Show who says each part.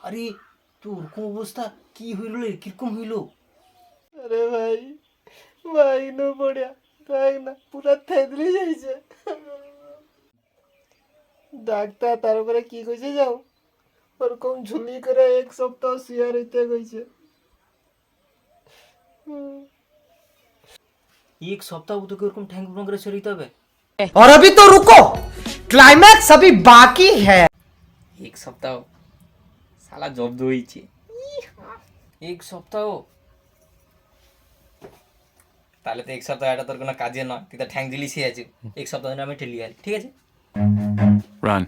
Speaker 1: আরে তোর ওরকম অবস্থা কি হইল রে, কিরকম হইল?
Speaker 2: আরে ভাই ভাই নো পড়িয়া দেখ না পুরা থেদলি যাইছে। ডাক্তার তার উপরে কি কইছে যাও, ওরকম ঝুলি করে 1 সপ্তাহ শুয়ে রইতে কইছে।
Speaker 1: এক সপ্তাহ তোকে ওরকম ঠ্যাং পুরন করে সরিতে হবে?
Speaker 3: और अभी तो रुको, क्लाइमैक्स अभी बाकी है।
Speaker 1: এক সপ্তাহ শালা জব্দ হয়েছে। এক সপ্তাহ? তাহলে তো এক সপ্তাহ এটা তোর কোনো কাজে নয়, তুই তো ঠ্যাং দিলি সে আছে। এক সপ্তাহ ধরে আমি ঠেলি আর, ঠিক আছে?
Speaker 4: Run.